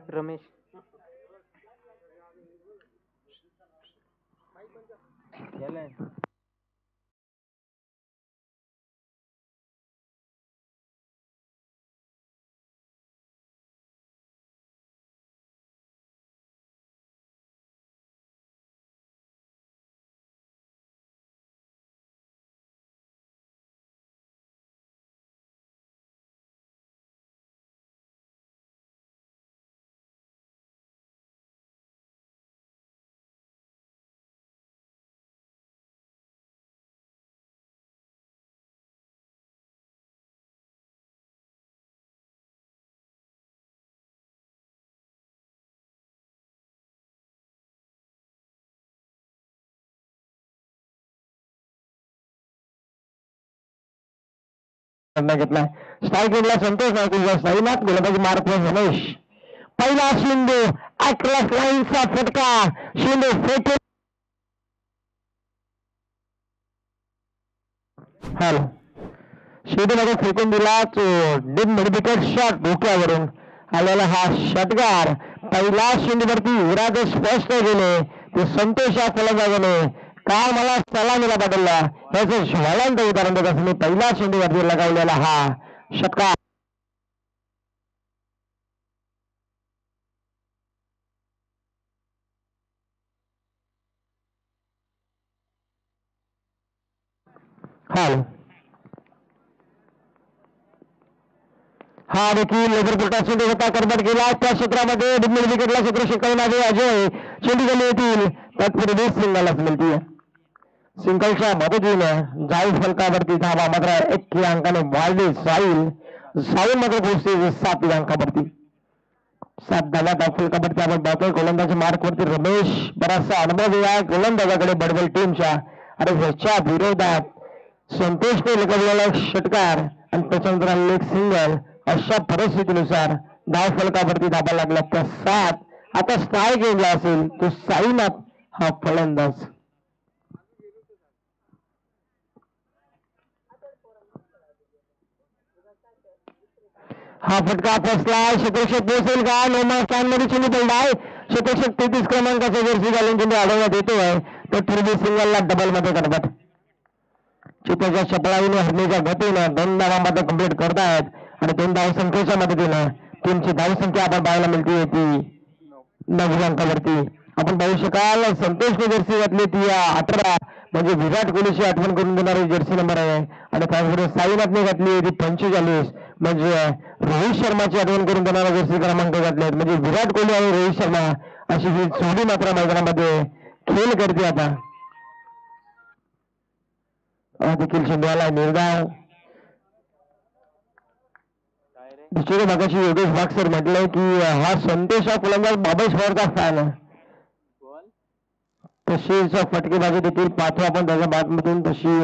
रमेश घेतलाय स्ट्राईक संतोष साईनाथ गोलंदाजी मारत रमेश पहिला शिंदे अक्रॉस लाईनचा फटका शिंदे फेटे हॅलो शेतीमध्ये फेकून दिला तो डिम मेडिकेटेड शॉट डोक्यावरून आलेला हा षटकार पहिला शिंदेवरती विराज स्पष्ट गेले ते संतोष या फलंदाजाने काय मला सलामीला पाठवला याचं ज्वलंत उदाहरण देत असं पहिला शिंदेवरती लगावलेला हा षटकार हा देखील लेबरपुरता चेंडू होता करबट गेला त्या क्षेत्रामध्ये डिमिड विकेटला क्षेत्र शिकवणारे अजय चेंडू गेले येतील तत्पूर्वी सिंगलच मिळते सिंगलच्या मदतीनं जाईल फलकावरती धावा मात्र 1 अंकाने वाढली साईल मात्र पोहोचते 7 अंकावरती 7 धावा फलकावरती आपण पाहतोय गोलंदाजी मार्कवरती रमेश बराचसा अनुभव या गोलंदाजाकडे बडबल टीमच्या आणि ह्याच्या विरोधात संतोषने लगावलेला षटकार आणि त्याच्यानंतर लेग सिंगल अशा परिस्थितीनुसार धाव फलकावरती धाबा लागला त्या 7 आता स्ट्राईक गेला असेल तो साईनाथ हा फलंदाज हा फटका फसला क्षेत्रक्षक पोहोचेल का नोमा स्टँड मध्ये चेंडू पडला आहे क्षेत्रक्षक 33 क्रमांकाचा जर्सी घालून चेंडू अडवण्यात येतोय तो पूर्वी सिंगलला डबल मध्ये करतात चित्राच्या चपळाईने हरण्याच्या गतीनं 2 धावांमध्ये कंप्लीट करतायत आणि 2 धावसंख्येच्या मदतीनं टीमची धावसंख्या आपण पाहायला मिळते ती 9 अंकावरती आपण पाहू शकाल संतोषने जर्सी घातली ती 18 म्हणजे विराट कोहलीची आठवण करून देणारी जर्सी नंबर आहे आणि त्याचबरोबर साईनाथने घातली ती 45 म्हणजे रोहित शर्माची आठवण करून देणारा जर्सी क्रमांक घातले म्हणजे विराट कोहली आणि रोहित शर्मा अशी ही जोडी मात्र मैदानामध्ये खेळ करते आता देखील चेंडूला निर्धाव दुसऱ्या भागाशी योगेश वागसर म्हटलंय की हा संतोष हा फलंदाज बाबाई पवारचा फॅन आहे तशीच फटकेबाजी देखील पाहतो आपण त्याच्या बातमधून तशी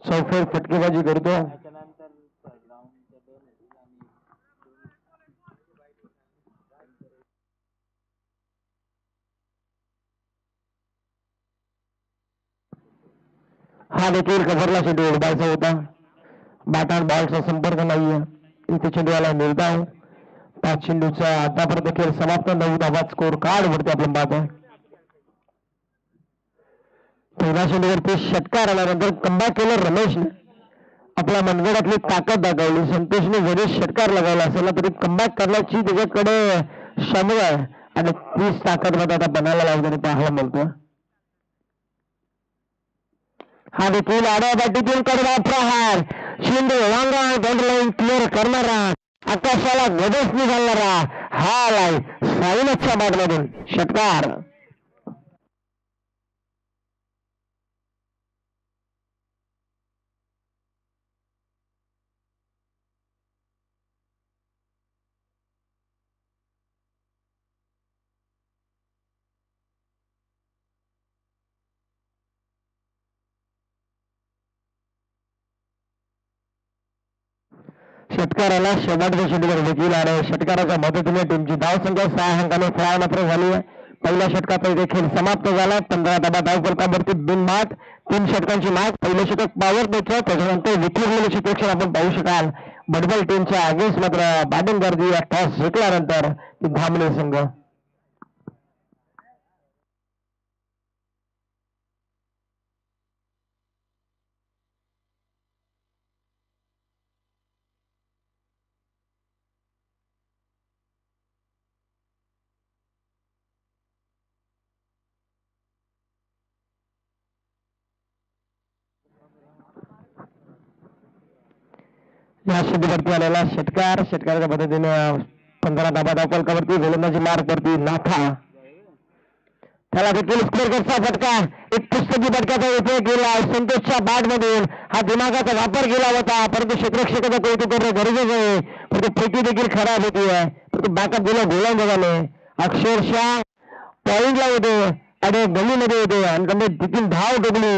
चौफेर फटकेबाजी करतो हा देखील कव्हरला चेंडू उडवायचा होता बॅटर बॉलचा संपर्क नाहीये इथे चेंडूला निर्धाव 5 चेंडूचा आतापर्यंत देखील समाप्त 9 धावा स्कोर कार्ड वरती आपण पाहतोय पहिल्या चेंडूवरती षटकार आल्यानंतर कमबॅक केलं रमेशने आपल्या मनगडातली ताकद दाखवली संतोषने जरी षटकार लगावला असेल तरी कमबॅक करण्याची त्याच्याकडे क्षमता आहे आणि तीच ताकद मध्ये आता बनायला लावताना पाहायला मिळतो हा देखील आडव्या बॅटीतून कडवा प्रहार शिंदे वांगा लाईन क्लिअर करणारा आकाशाला गदस निघालणारा हा लाईन साईनाथच्या बॅटमधून षटकार षटकाराला शेवटच्या षटकार देखील आणि षटकाराच्या मदतीने टीमची धावसंख्या 6 अंकाने फराळ मात्र झाली आहे पहिल्या षटकाचा देखील समाप्त झाला 15 धावा धाव फलकावरती बिनबाद 3 षटकांची माग पहिलं षटक पॉवर पेक्षा त्याच्यानंतर विखुरलेले क्षेत्रक्षण आपण पाहू शकाल बडबल टीमच्या अगेन्स्ट मात्र बॅटिंग गर्दी टॉस जिंकल्यानंतर धामणे संघ. या शुद्धीवरती आलेला षटकाराच्या पद्धतीने 15 धाबा धावफलकावरती गोलंदाजी मार्गवरती नाथा त्याला देखील स्कोअरचा फटका. एक पुस्तकी फटक्याचा उपयोग केला संतोषच्या बॅट मधून. हा दिमागाचा वापर केला होता परंतु क्षेत्ररक्षकाचं कौतुक करणं गरजेचं आहे. परंतु फेकी देखील खराब होती आहे परंतु बॅकअप दिला गोलंदाजाने. अक्षरशः पॉइंटला होते आणि गलीमध्ये होते आणि त्यांनी तिथून धाव ठोकली.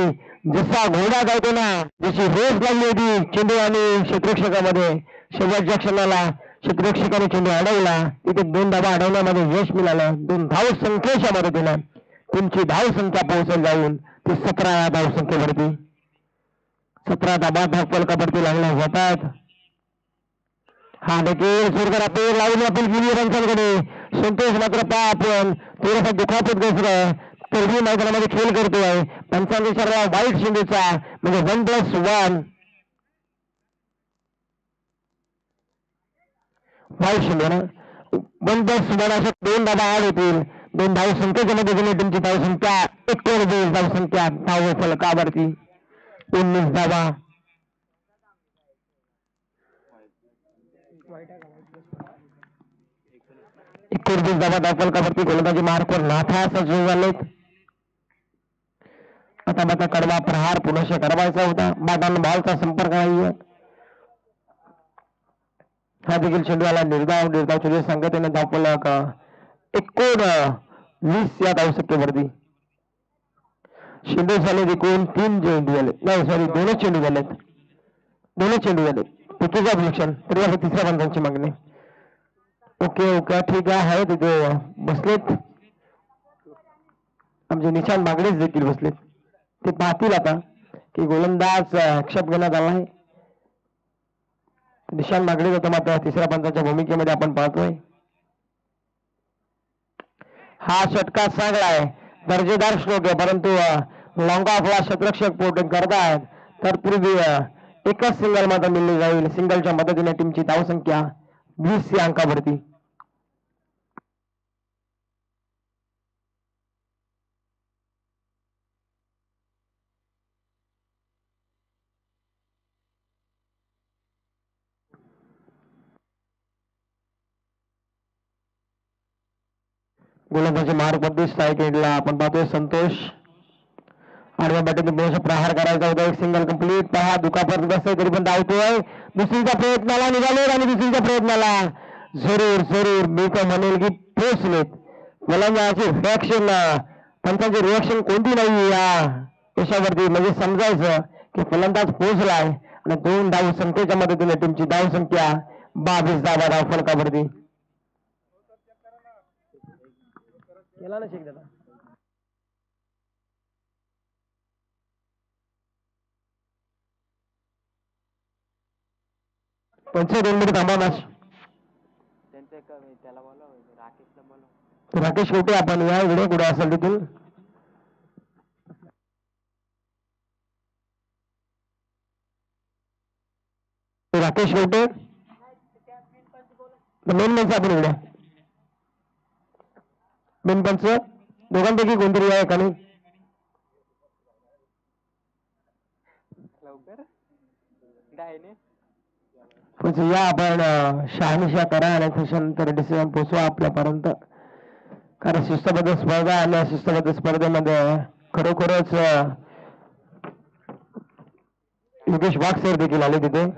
जसा घोडा धावतो ना जशी रेस लागली होती चेंडू आणि क्षेत्ररक्षकामध्ये. शेवटच्या क्षणाला क्षेत्ररक्षकाने चेंडू अडवला. तिथे 2 धावा अडवण्यामध्ये यश मिळालं. 2 धाव संख्येच्या मदतीने तुमची धावसंख्या पोहोचल जाऊन ती 17 धावसंख्येवरती. 17 धाबा धावफलकावरती लागल्या जातात. हा देखील सुरकर अपील लावून अपील केली पंचांकडे. संतोष मात्र पहा आपण थोडासा दुखापत ग्रस्त तरीही मैदानामध्ये खेळ करतोय. पंचांनी शरीराला वाईट चेंडूचा म्हणजे 1+1 वाईट चेंडू ना 1+1 अशा 2 धाबा आड होतील. 2 धावसंख्येच्या मदतीने तुमची धावसंख्या 19 धावसंख्या धावफलकावरती 19 धावा. धाबा धावफलकावरती गोलंदाजी मार्कवर नाथा सज्ज झालेत. आता मात्र कडवा प्रहार पुनश्च करावायचा होता. बाटान बॉलचा संपर्क नाहीये. हा देखील चेंडू आला निर्धाव चेंडू संघटने धावफलक 19 या धावसंख्येवरती. चेंडू झाले एकूण 3 चेंडू झाले नाही सॉरी 2 चेंडू झालेत. 2 चेंडू झाले. पृथ्वीचा विलक्षण तरी आता तिसऱ्या पंचांची मागणी. ओके ओके ठीक आहे तिथे बसलेत आमचे निशांत बागडेच देखील बसलेत. ते पाहतील आता की गोलंदाज आक्षेप घेण्यात आला आहे. निशांत बागडेच आता मात्र तिसऱ्या पंचाच्या भूमिकेमध्ये आपण पाहतोय. हा षटका चांगला आहे दर्जेदार स्ट्रोक आहे परंतु लॉंग ऑफला क्षेत्ररक्षक पोटिंग करतायत. तर पूर्वी एकच सिंगल मात्र मिळली जाईल. सिंगलच्या मदतीने टीमची धावसंख्या 20 या अंकावरती. गोलंदाजी मार्गमध्ये स्ट्राईक एंडला आपण पाहतोय संतोष. आडव्या बॅटिंग प्रहार करायचा होता. एक सिंगल कंप्लीट. पहा दुखापत बसतोय तरी पण धावतोय. दुसरीच्या प्रयत्नाला निघाले आणि दुसरीच्या प्रयत्नाला जरूर जरूर मी तर म्हणेल की पोचलेत. गोलंदाजाची रिॲक्शन पंचांची रिॲक्शन कोणती नाही या यशावरती म्हणजे समजायचं की फलंदाज पोहोचलाय आणि 2 धाव संख्येच्या मदतीने टीमची धावसंख्या 22 धावा धावफलकावरती. केला ना शेक दादा. पंच 2 मिनिट थांबा मॅच. राकेश शेवटे आपण या व्हिडिओ कुठे असेल तिथून राकेश शेवटे मेन पंच आपण व्हिडिओ मेन पंच दोघांपैकी कोणतरी या एकाने या आपण शहानिशा करा आणि त्याच्यानंतर डिसिजन पोचवा आपल्यापर्यंत. कारण शिस्तबद्ध स्पर्धा आणि शिस्तबद्ध स्पर्धेमध्ये खरोखरच योगेश वाघ सर देखील आले तिथे.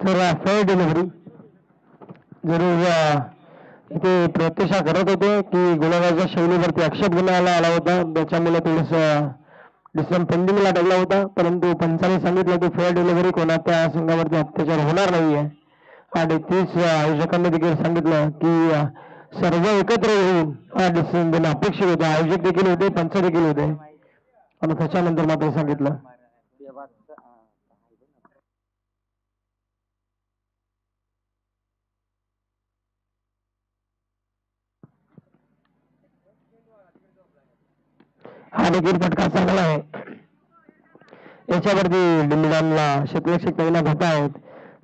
तर फेअर डिलिव्हरी जरूर इथे प्रत्यक्षा करत होते की गोलंदाजाच्या शैलीवरती आक्षेप घेण्याला आला होता, त्याच्यामुळे थोडस डिसिजन पेंडिंगला टाकला होता. परंतु पंचाने सांगितलं की फेअर डिलिव्हरी कोणाच्या संघावरती अत्याचार होणार नाहीये आणि तीच आयोजकांनी देखील सांगितलं की सर्व एकत्र येऊन हा डिसिजन देणं अपेक्षित होतं. आयोजक देखील होते, पंच देखील होते आणि त्याच्यानंतर मात्र सांगितलं. हा देखील फटका चांगला आहे. याच्यावरती डिमिडानला क्षेत्ररक्षक तैनात होत आहेत.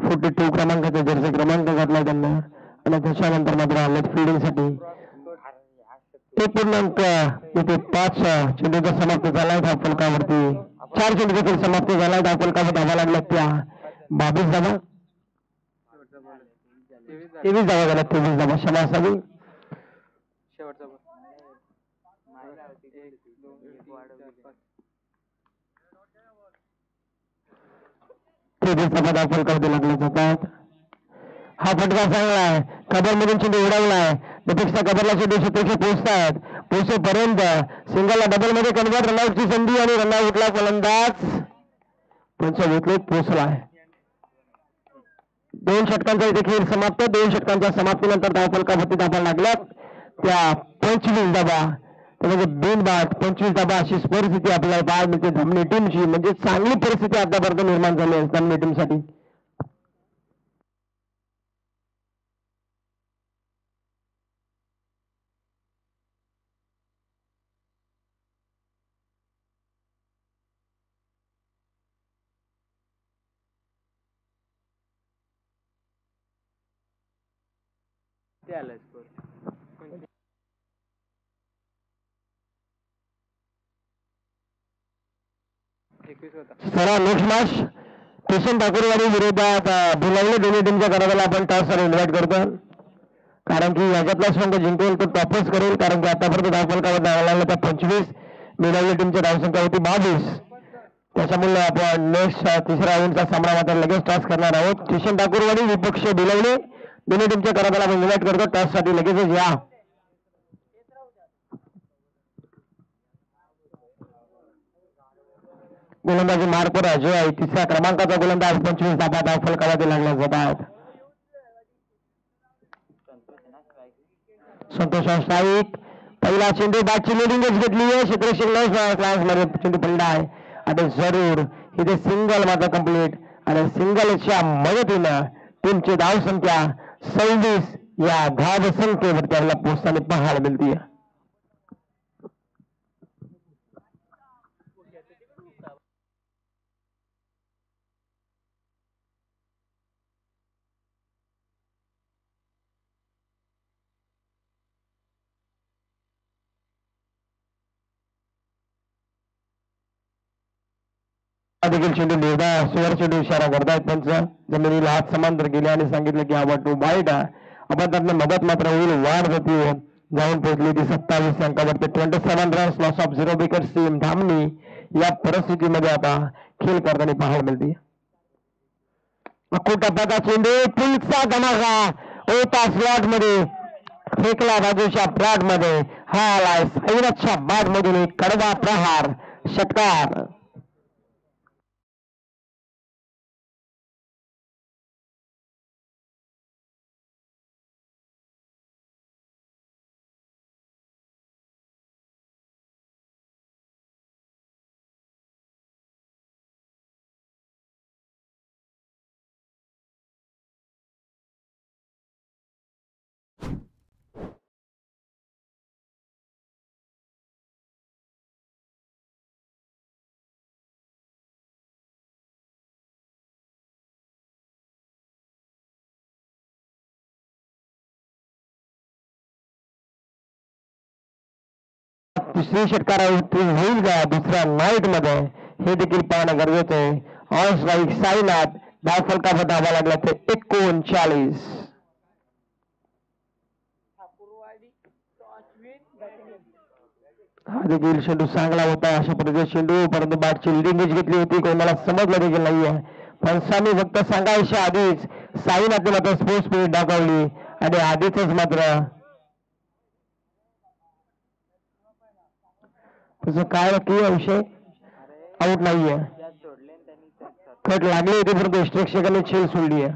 42 क्रमांकाचा जर्सी क्रमांक घातला त्यांना आणि त्याच्यानंतर मात्र आलेत फिल्डिंगसाठी. 1.5 इथे 5 चेंडूचा समाप्त झालाय त्या फलकावरती. 4 चेंडू देखील समाप्त झालाय त्या फलकावर धावा लागल्या त्या 22 धावा, 23 धावा झाल्या. 23 धावा क्षमा असावी. फलकावरती लागले जातात. हा फटका चांगला आहे. कबरमधून चेंडू उडवलाय. त्यापेक्षा कबरला चेंडू क्षेत्ररक्षक पोहोचतायत. पोहोचेपर्यंत सिंगलला डबल मध्ये कन्वर्ट, रनआउटची संधी आणि रनआउटला फलंदाज पंचवीत पोहोचलाय. 2 षटकांचा देखील समाप्त. 2 षटकांच्या समाप्तीनंतर धावफलकावरती धावा लागल्यात त्या 25 धावा, म्हणजे बिनबाद 25 धावा. अशी परिस्थिती आपल्याला पाहायला मिळते धामणी टीमची. म्हणजे चांगली परिस्थिती आतापर्यंत निर्माण झाली आहे धामणी टीमसाठी. सरा नेक्स्ट मॅच किशन ठाकूरवाडी विरोधात बोलावले. दोन्ही टीमच्या करायला आपण टॉसवर इन्व्हाइट करतो, कारण की याच्यातला संघ जिंकेल तो टॉपच करेल. कारण की आतापर्यंत धावफलकावर धावा लागला त्या 25, मिळवली टीमच्या धावसंख्या होती 22. त्याच्यामुळे आपण नेक्स्ट तिसऱ्या राऊंडचा सामना मात्र लगेच टॉस करणार आहोत. किशन ठाकूरवाडी विपक्ष बोलावले. दोन्ही टीमच्या करायला आपण इन्व्हाइट करतो टॉससाठी. लगेचच या. गोलंदाजी मार्कवर अजय आहे. तिसऱ्या क्रमांकाचा गोलंदाज 25 धाबा धावफलकावरती लागल्या जातात. संतोष स्ट्राईक. पहिला चेंडू बॅटची लिडिंगच घेतली आहे. क्षेत्ररक्षक मध्ये चेंडू पडला आहे आणि जरूर इथे सिंगल मात्र कंप्लीट आणि सिंगलच्या मदतीनं टीमची धावसंख्या 26 या धाव संख्येवरती आपल्याला पोहोचताना पाहायला मिळते. देखील चेंडू निर्धा सुवर चेंडू इशारा करतायत पंच. जमिनीला हात समांतर केले आणि सांगितलं की हा टू बाईट आहे. आपण त्यातनं मदत मात्र होईल. वाढ होती जाऊन पोहोचली ती 27 अंकावरती. 27 runs, loss of 0 wickets team Dhamani या परिस्थितीमध्ये आता खेळ करताना पाहायला मिळते. टप्प्याचा चेंडू पुलचा धमाका होता स्लॉट मध्ये फेकला बाजूच्या फ्लॅट मध्ये. हा आलाय साईराजच्या बॅट मधून एक कडवा प्रहार षटकार. तिसरी षटकार होईल का दुसऱ्या नाईट मध्ये हे देखील पाहणं गरजेचं आहे. On strike Sainath. धावफलकावर धावा लागला ते 39. हा देखील चेंडू चांगला होता. अशा पद्धतीने चेंडू परंतु बॅटची लिडिंग घेतली होती. कोणाला समजलं देखील नाहीये. पंचांनी फक्त सांगायच्या आधीच साईनाथने मात्र स्पोर्ट्स स्पिरिट दाखवली आणि आधीच मात्र तसं काय नक्की विषय आऊट नाहीये. कट लागली होती परंतु यष्टीरक्षकांनी छेल सोडली आहे.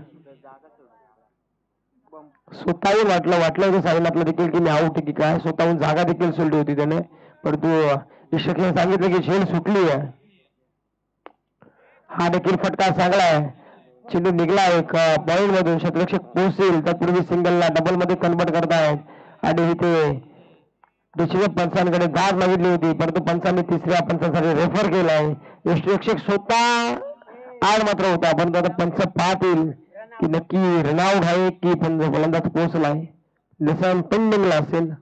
स्वतःहून वाटलं होतं साईनाथला देखील की मी आऊट की काय, स्वतःहून जागा देखील सोडली होती त्याने, परंतु यष्टीरक्षकाने सांगितलं की छेल सुटली आहे. हा देखील फटका चांगला आहे. चेंडू निघला एक पॉइंट मधून क्षेत्ररक्षक पोहोचेल तत्पूर्वी सिंगलला डबल मध्ये कन्वर्ट करतायत आणि इथे दुसऱ्या पंचांकडे दाद मागितली होती परंतु पंचांनी तिसऱ्या पंचांसाठी रेफर केलाय. यष्टीरक्षक स्वतः आड मात्र होता परंतु आता पंच पाहतील की नक्की रनआउट आहे की पण गोलंदाज पोहोचलाय. निशाण पेंडिंगला असेल.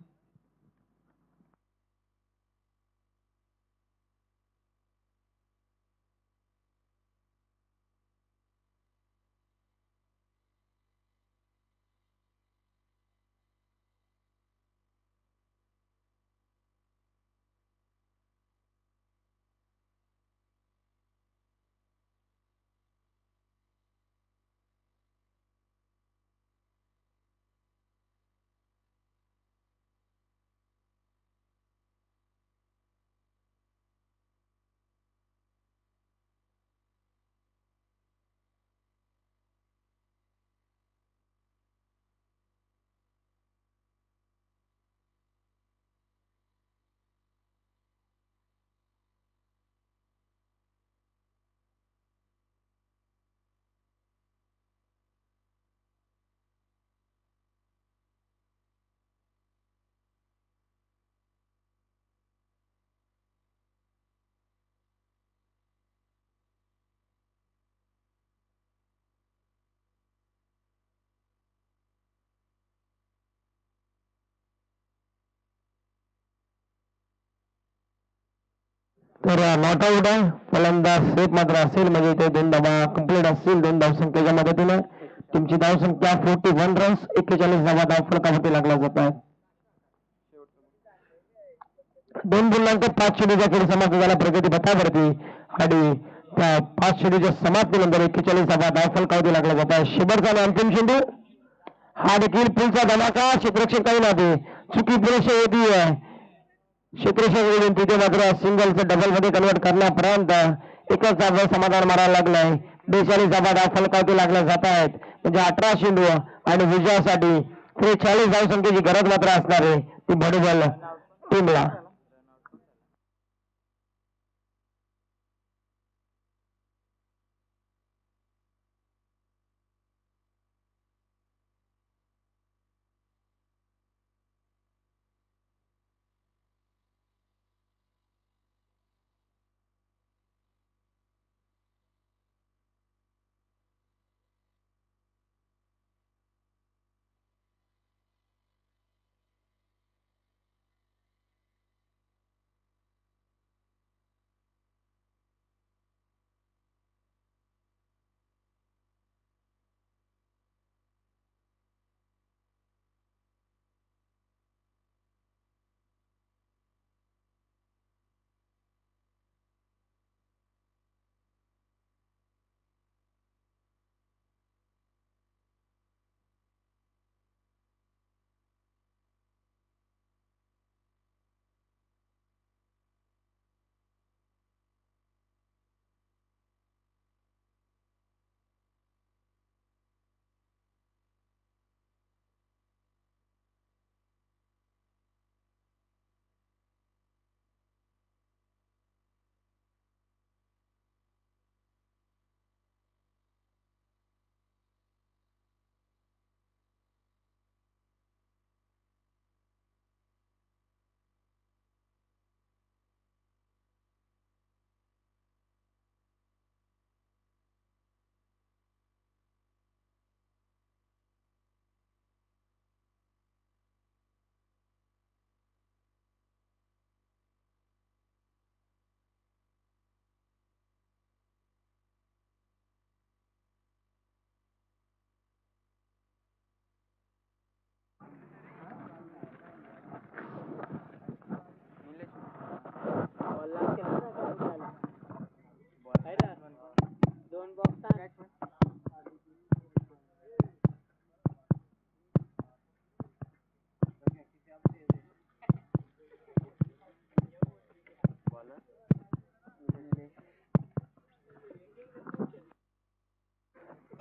तर नॉट आऊट आहे. फलंदाज सेफ मात्र असेल म्हणजे ते 2 धावा कंप्लीट असतील 2 धावसंख्येच्या मदतीने. तुमची धावसंख्या 41 रन्स 41 धावा धाव फलकावरती लागला जात आहे. 2.5 चेंडूचा खेळ समाप्त झाला प्रगती पथावरती आणि त्या 5 चेंडूच्या समाप्तीनंतर 41 धावा धाव फलकावरती लागला जात आहे. शेवटचा अंतिम चेंडू हा देखील पुलचा धमाका क्षेत्ररक्षक काही नाही चुकी पुरेशी होती आहे. क्षेत्ररक्षक तिथे मात्र सिंगलचं डबल मध्ये कन्वर्ट करण्यापर्यंत एकच धावा समाधान मारायला लागलाय. 42 धावा धाव फलकावरती लागल्या जात आहेत म्हणजे 18 चेंडू आणि विजयासाठी 43 धावसंख्येची गरज मात्र असणार आहे ती भडबल टीमला.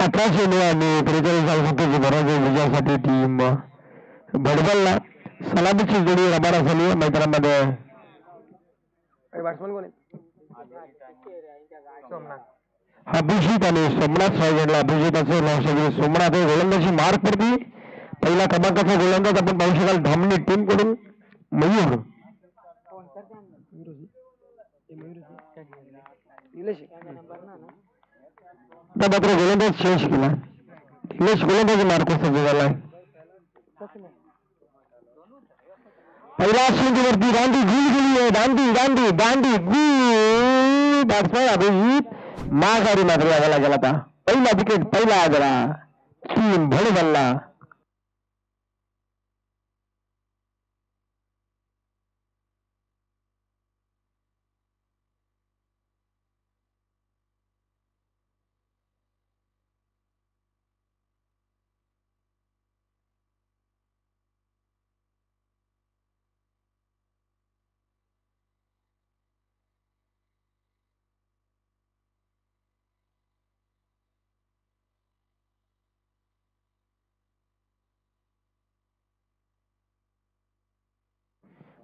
18 आणि 43 धावसंख्येची गरज आहे विजयासाठी. टीम भडबलला सलामीची जोडी रबाना झाली मैदानामध्ये. अभिजित आणि सोमनाथ साहेबांना अभिजित असेल सोमनाथ गोलंदाजी मार पडती. पहिला क्रमांकाचा गोलंदाज आपण पाहू शकाल धामणी टीम कडून मयूर. मात्र गोलंदाज चेंज केला. निलेश गोलंदाजी मार्क सज्ज झालाय. पहिला शेंडीवरती दांडी गुल गेली आहे. दांडी दांडी दांडी गुल. बॅट्समॅन अभिजित माघारी मात्र यायला गेला आता. पहिला विकेट पहिला आजरा टीम भडबलला.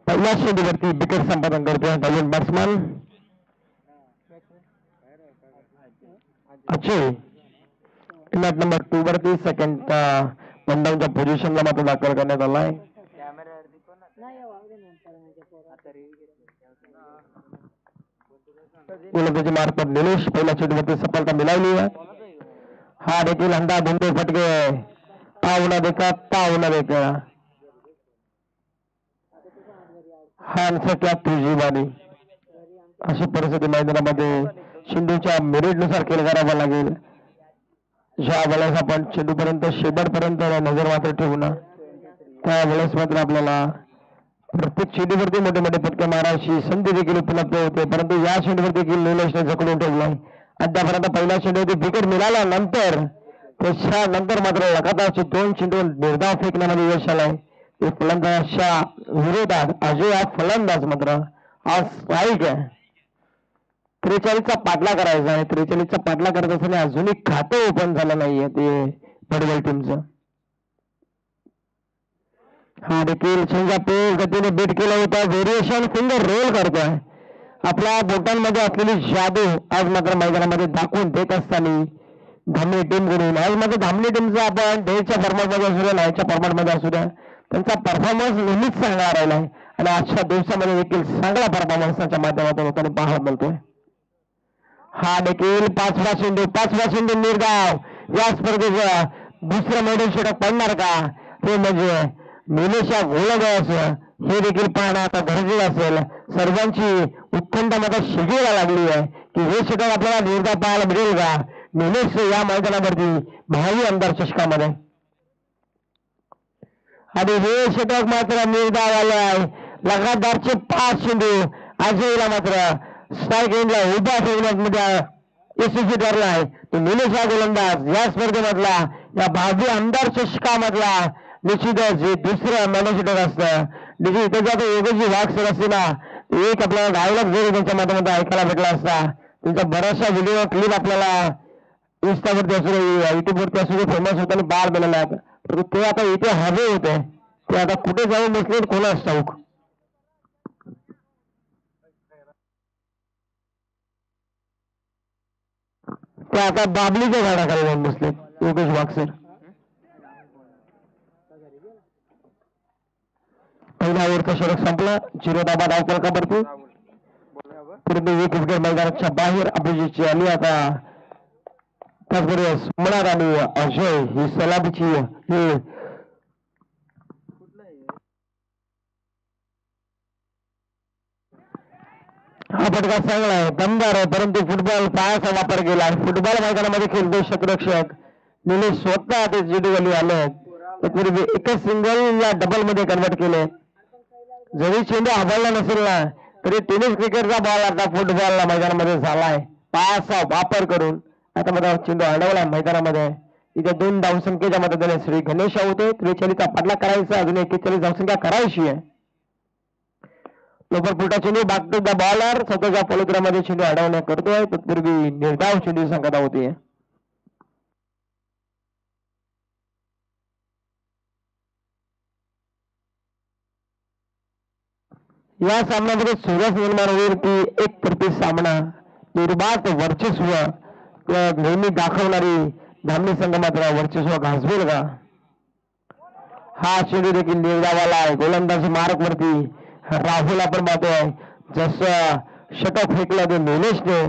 पहिल्या शेंडीवरती विकेट संपादन करतोय नवीन बॅट्समॅन अजय. मॅच नंबर 2 वरती सेकंड वनडाऊनच्या पोझिशनला मात्र दाखल करण्यात आलाय. गोलंदाजी मार्फत निलेश पहिल्या चेंडूवरती सफलता मिळवली आहे. हा देखील हंडा दोन फटके पावना देखा पावना देखा. तुझी अशी परिस्थिती मैदानामध्ये चेंडूच्या मेरिटनुसार खेळ करावा लागेल. ज्या वेळेस आपण चेंडूपर्यंत शेवटपर्यंत नजर मात्र ठेवू ना त्यावेळेस मात्र आपल्याला प्रत्येक चेंडूवरती मोठे मोठे फटके मारायची संधी देखील उपलब्ध होते. परंतु या चेंडूवर देखील निलेशने जखडून ठेवलाय. अद्यापर्यंत पहिल्या चेंडूवरती विकेट मिळाल्यानंतर त्याच्यानंतर मात्र लगातारचे 2 चेंडू निर्धाव फेकण्यामध्ये यश आलाय. फलंदाजाच्या विरोधात अजय हा फलंदाज मात्र आज स्ट्राईक आहे. 43चा पाठला करायचा आहे. 43चा पाठला करत असताना अजूनही खातं ओपन झालं नाहीये ते भडबल टीमचं. हा देखील चेंजअप गतीने बीट केला होता. व्हेरिएशन फिंगर रोल करतोय. आपल्या बोटांमध्ये असलेली जादू आज मात्र मैदानामध्ये दाखवून देत असताना धामणी टीम कडून आज मात्र धामणी टीमचा आपण डेच्या फॉर्मॅटमध्ये असू द्या नाहीच्या फॉर्मॅटमध्ये असू द्या त्यांचा परफॉर्मन्स नेहमीच चांगला राहिलाय आणि आजच्या दिवसामध्ये देखील चांगला परफॉर्मन्सच्या माध्यमातून होताना पाहायला मिळतोय. हा देखील पाचवा चेंडू निर्धाव या स्पर्धेचा दुसरं मेडल षटक पडणार का ते म्हणजे निलेशा गोलंदाज हे देखील पाहणं आता गरजेचं असेल. सर्वांची उत्कंठा मात्र शिगेला लागली आहे की हे षटक आपल्याला निर्धाव पाहायला मिळेल का. निलेश या मैदानावरती भावी आमदार चषकामध्ये आणि हे षटक मात्र निर्धाव आले आहे. लगातारचे 5 चेंडू अजयला मात्र स्ट्राईक एंडला उभा ठेवण्यामध्ये यशस्वी ठरला आहे. तो निलेश हा गोलंदाज या स्पर्धेमधला या भावी आमदार चषकामधला निश्चितच जे दुसरं मेडल षटक असतं त्याच्यात योगेशजी वाघ सर असते ना एक आपल्याला डायलॉग जरी त्यांच्या माध्यमातून ऐकायला भेटला असता. त्यांच्या बऱ्याचशा व्हिडिओ क्लिप आपल्याला इन्स्टावरती असू दे युट्यूबवरती असू दे फेमस होताना बाळ बनवला आहे. ते आता इथे हवे होते ते आता कुठे जाऊन बसले कोणास ठाऊक. ते आता बाबलीच्या झाडाखाली जाऊन बसले योगेश वागसर. पहिला ओव्हरचा षटक संपला. 0 धावा धावफलकावरती परंतु एक विकेट मैदानाच्या बाहेर अभिजितची आली. आता त्याचबरोबर सोमनाथ आणि अजय ही सलामीची ही हा फटका चांगला आहे दमदार आहे परंतु फुटबॉल पायाचा वापर केला आणि फुटबॉल मैदानामध्ये खेळतो क्षेत्ररक्षक निलेश स्वतः ते जिडूवली आले. तत्पूर्वी एकच सिंगल या डबल मध्ये कन्वर्ट केले. जरी चेंडू आभाळला नसेल ना तरी टेनिस क्रिकेटचा बॉल आता फुटबॉलला मैदानामध्ये झालाय. पायाचा वापर करून आता मला चेंडू अडवलाय मैदानामध्ये. इथे 2 धावसंख्येच्या मदतीने श्री गणेश होते. 43चा पाठला करायचा अजून 41 धावसंख्या करायची आहे. लोपर फुटा चेंडू बॅक टू द बॉलर स्वतःच्या फलुत्र्यामध्ये चेंडू अडवण्या करतोय. तत्पूर्वी निर्धाव चेंडू संकटा होते. या सामन्यामध्ये सुरस निर्माण होईल की एक तर्फी सामना निर्बाध वर्चस्व नेहमी दाखवणारी धामणी संघ मात्र वर्चस्व घासवेल का? हा चेंडू देखील निर्धावाला आहे. गोलंदाजी मार्क वरती राहुल आपण पाहतोय जसं षटक फेकलं ते निलेशने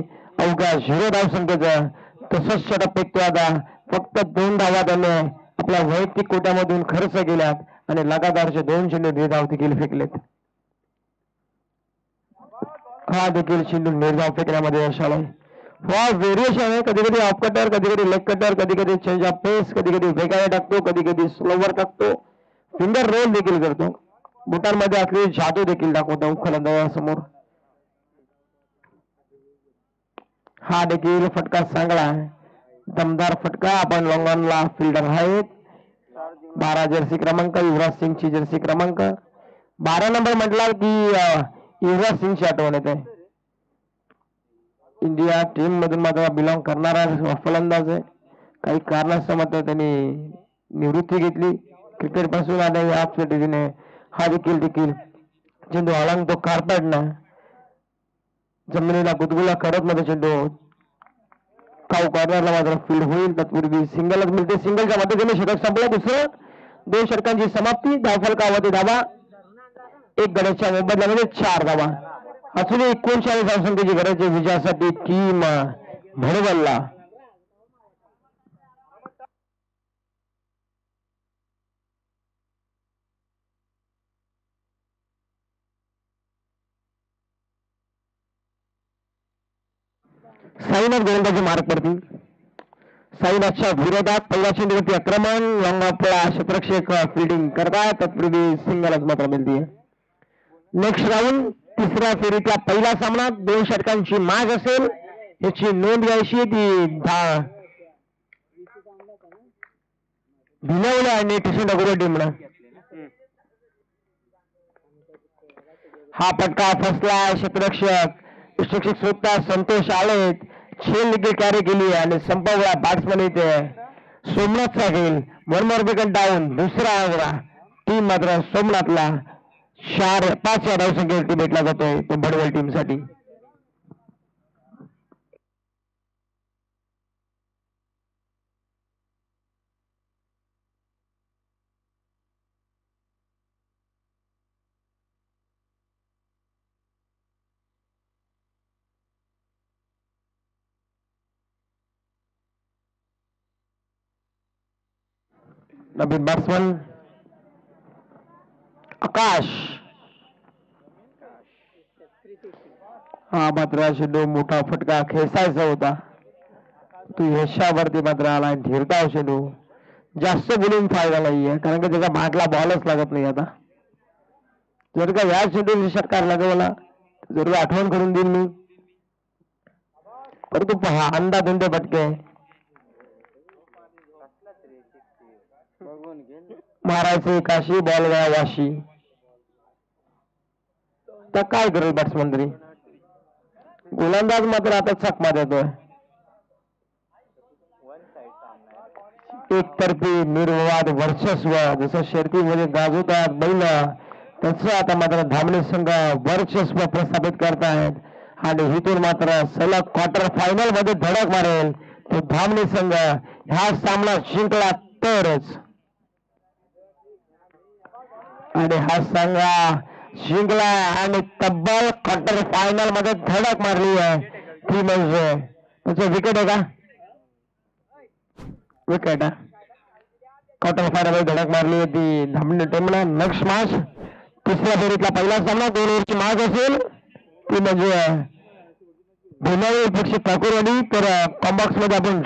अवघ्या 0 धाव संख्येचं तसंच षटक फेकतो. आता फक्त 2 धावा त्याने आपल्या वैयक्तिक कोट्यामधून खर्च केल्यात आणि लगातारचे 2 चेंडू निर्धाव देखील फेकलेत. हा देखील चेंडू निर्धाव फेकण्यामध्ये यश आलाय. वा व्हेरिएशन आहे. कधी कधी ऑफ कटर, कधी कधी लेग कटर, कधी कधी चेंज ऑफ पेस, कधी कधी वेगाने टाकतो, कधी कधी स्लोवर टाकतो, फिंगर रोल देखील करतो. बुटांमध्ये असलेली जादू देखील दाखवतो फलंदाजासमोर. हा देखील फटका चांगला आहे. दमदार फटका. आपण लॉंगॉनला फिल्डर आहेत. 12 जर्सी क्रमांक युवराज सिंगची जर्सी क्रमांक 12 नंबर म्हटला की युवराज सिंगची आठवण येते. इंडिया टीम मधून मात्र बिलॉंग करणारा फलंदाज आहे. काही कारणास्तव मात्र त्यांनी निवृत्ती घेतली क्रिकेट पासून आणि याच पद्धतीने हा देखील चेंडू हलंग तो कार्पेटनं जमिनीला गुदगुला करत मध्ये चेंडू काऊ कॉर्नरला मात्र फील्ड होईल. तत्पूर्वी सिंगलच मिळते. सिंगलच्या मदतीने षटक संपलं. दुसरं 2 षटकांची समाप्ती. धावफलकावरती धावा 1 गड्याच्या मोबदल्यामध्ये 4 धावा. अजून 39 धावसंख्येची गरज आहे विजयासाठी टीम भडवलला. साईनाथ गोलंदाजी मार्ग पडतील. साईनाथच्या विरोधात पहिल्या चेंडूवरती आक्रमण लॉंगापळा क्षेत्ररक्षक फिल्डिंग करताय. तत्पूर्वी सिंगलच मात्र मिळते. नेक्स्ट राऊंड तिसऱ्या फेरीतला पहिला सामना 2 षटकांची माग असेल. याची नोंद घ्यायची ती भिनवल्या आणि टिशन अगोदर टीमनं. हा पटका फसला. क्षेत्ररक्षक सुद्धा संतोष आलेत. खेळ देखील कॅरी केली आणि संपवला बॅट्समन इथे सोमनाथचा खेळ. 1 मोर विकेट डाऊन. दुसरा टीम मात्र सोमनाथला 4-5 या धावसंख्येवरती भेटला जातोय तो भडवल टीम साठी. नवीन बॅट्समन आकाश. हा मात्र चेंडू मोठा फटका खेचायचा होता. तो यशावरती मात्र आला. धीरताव चेंडू जास्त बोलून फायदा नाहीये कारण की त्याचा बॅटला बॉलच लागत नाही. आता जर का या चेंडू षटकार लागवला जरूर आठवण करून देईन मी. परंतु पहा अंदाधुंद फटके मारायचे काशी बॉल गया वाशी. तर काय करेल बॅट्समन तरी. गोलंदाज मात्र आता चकमा देतोय. एकतर्फी निर्विवाद वर्चस्व जसं शर्यतीमध्ये गाजवतात बैल तसं आता मात्र धामणी संघ वर्चस्व प्रस्थापित करतायत आणि इथून मात्र सलग क्वार्टर फायनल मध्ये धडक मारेल तो धामणी संघ. हा सामना जिंकला तरच आणि हा संघ जिंकला आणि तब्बल क्वार्टर फायनल मध्ये धडक मारली आहे ती म्हणजे त्याचं विकेट आहे का? विकेट क्वार्टर फायनल मध्ये धडक मारली ती धामणी टीमनं. नेक्स्ट मॅच तिसऱ्या फेरीतला पहिला सामना 2 ओव्हरची माग असेल ती म्हणजे भुनाई पक्षी ठाकूरवाडी. तर कॉम्बॉक्स मध्ये आपण